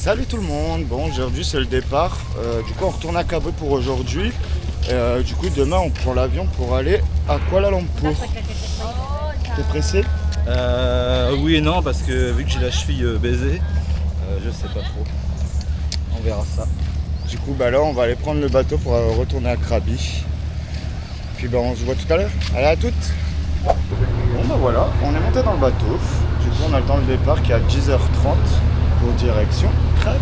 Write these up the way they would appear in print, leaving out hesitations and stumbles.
Salut tout le monde, bon aujourd'hui c'est le départ, du coup on retourne à Cabri pour aujourd'hui, du coup demain on prend l'avion pour aller à Kuala Lumpur. T'es pressé? Oui et non parce que vu que j'ai la cheville baisée, je sais pas trop, on verra ça. Du coup bah là on va aller prendre le bateau pour retourner à Krabi, puis bah on se voit tout à l'heure, allez à toutes. Bon bah voilà, on est monté dans le bateau, du coup on attend le départ qui est à 10h30 pour direction Krabi.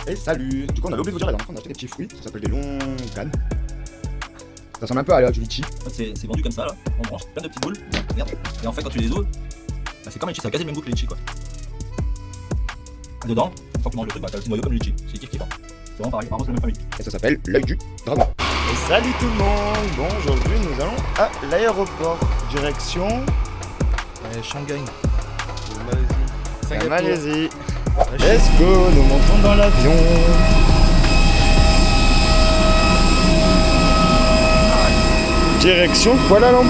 Et salut! Du coup on avait oublié de vous dire la dernière fois on a acheté des petits fruits, ça s'appelle des longanes. Ça ressemble un peu à du litchi. C'est vendu comme ça là, en branche, plein de petites boules, merde. Et en fait quand tu les ouvres, bah, c'est comme un litchi, ça a quasi le même goût que le litchi quoi. Dedans, quand tu manges le truc, bah, t'as le petit noyau comme le litchi, c'est kiff-kiffant. C'est vraiment pareil, apparemment c'est la même famille. Et ça s'appelle l'œil du dragon. Et salut tout le monde! Bon aujourd'hui nous allons à l'aéroport, direction Shanghai, la Malaisie. Let's go, nous montons dans l'avion. Direction Kuala Lumpur.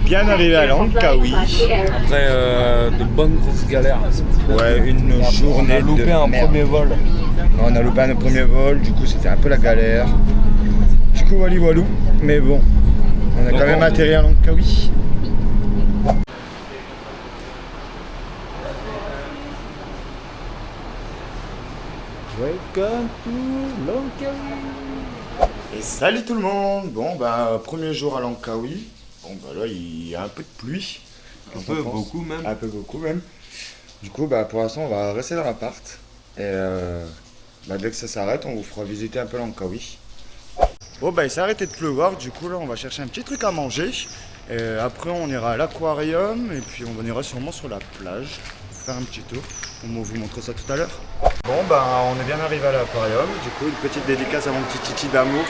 Bien arrivé à Langkawi. Après de bonnes grosses galères. Ouais, une journée on a loupé de un merde. premier vol. On a loupé un premier vol, du coup c'était un peu la galère. Du coup wali walou, mais bon, on a quand même atterri à Langkawi. Welcome to Langkawi. Et salut tout le monde. Bon bah premier jour à Langkawi. Bon bah là il y a un peu de pluie. Un Qu'est-ce peu, qu'on pense? beaucoup même. Un peu beaucoup même. Du coup bah pour l'instant on va rester dans l'appart. Et bah, dès que ça s'arrête on vous fera visiter un peu Langkawi. Bon bah il s'est arrêté de pleuvoir, du coup là on va chercher un petit truc à manger. Et après on ira à l'aquarium et puis on ira sûrement sur la plage. Faire un petit tour. On va vous montrer ça tout à l'heure. Bon bah on est bien arrivé à l'aquarium. Du coup une petite dédicace à mon petit Titi d'amour.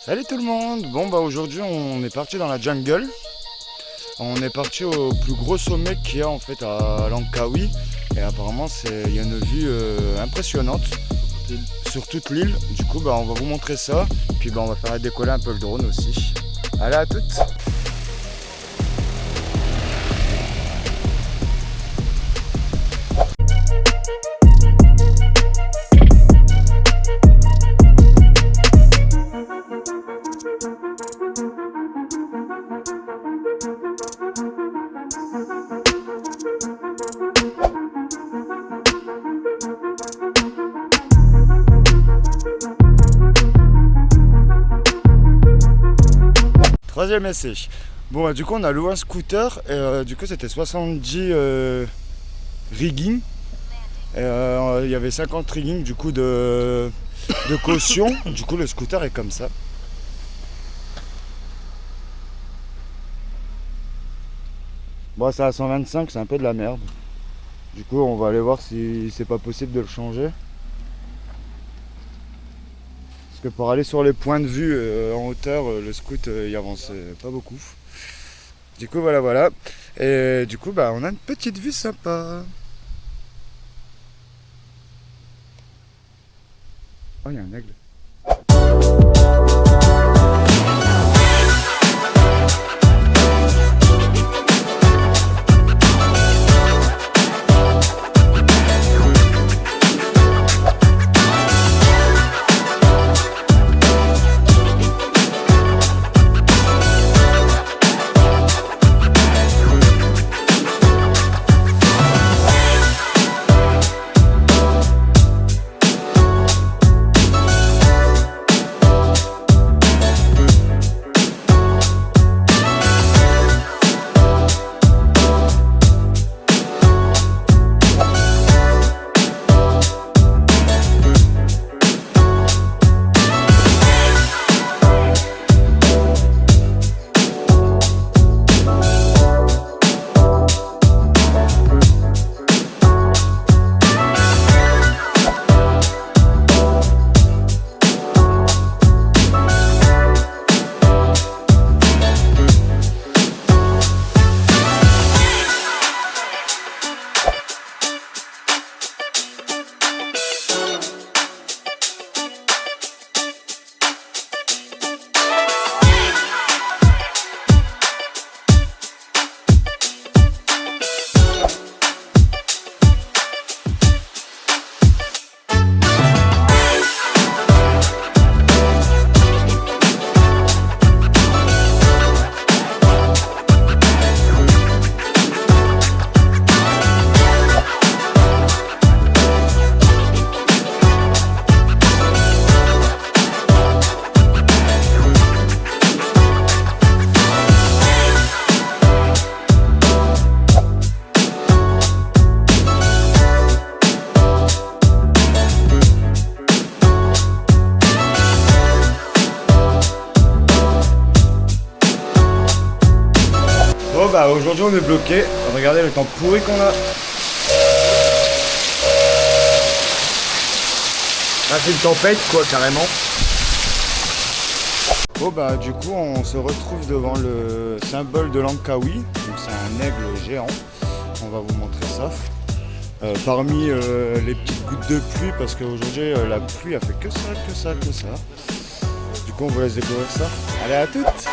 Salut tout le monde. Bon bah aujourd'hui on est parti dans la jungle. On est parti au plus gros sommet qu'il y a en fait à Langkawi. Et apparemment il y a une vue impressionnante sur toute l'île. Du coup bah on va vous montrer ça. Puis bah on va faire décoller un peu le drone aussi. Allez, à toutes. Troisième essai. Bon bah, du coup on a loué un scooter et du coup c'était 70 rigging. Et il y avait 50 rigging du coup de caution. Du coup le scooter est comme ça. Bon c'est à 125, c'est un peu de la merde. Du coup on va aller voir si c'est pas possible de le changer. Parce que pour aller sur les points de vue en hauteur, le scoot il avance pas beaucoup. Du coup voilà. Et du coup bah on a une petite vue sympa. Oh il y a un aigle. Bon bah aujourd'hui on est bloqué. Regardez le temps pourri qu'on a. Là c'est une tempête quoi carrément. Bon bah du coup on se retrouve devant le symbole de Langkawi. Donc c'est un aigle géant. On va vous montrer ça. Parmi les petites gouttes de pluie parce qu'aujourd'hui la pluie a fait que ça. Du coup on vous laisse découvrir ça. Allez à toutes.